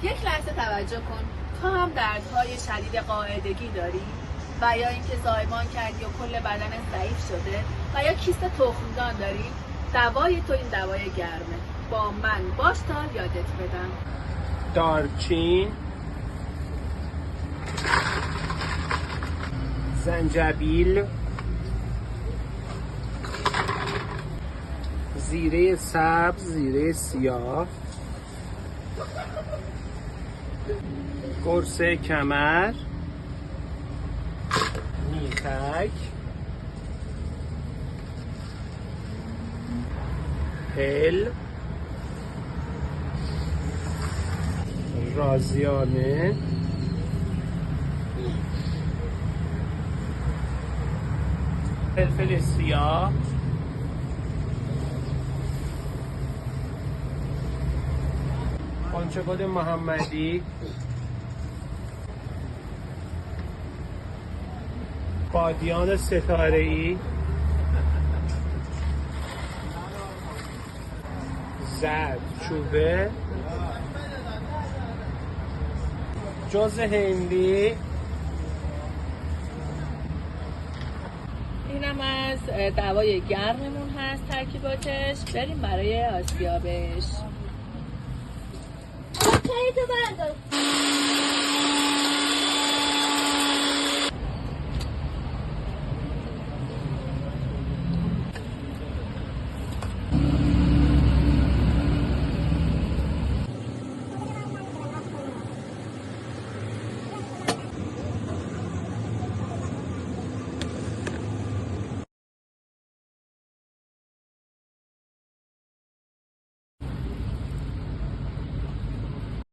یک لحظه توجه کن. تو هم دردهای شدید قاعدگی داری؟ و یا اینکه زایمان کردی و کل بدنت ضعیف شده و یا کیست تخمدان داری؟ دوای تو این دوای گرمه. با من باش تا یادت بدم. دارچین، زنجبیل، زیره سبز، زیره سیاه، قرص کمر، میخک، هل، رازیانه، فلفل سیاه، قنچه گل محمدی، بادیان ستاره‌ای، زردچوبه، جوز هندی. اینم از دوای گرممون هست ترکیباتش. بریم برای آسیابش.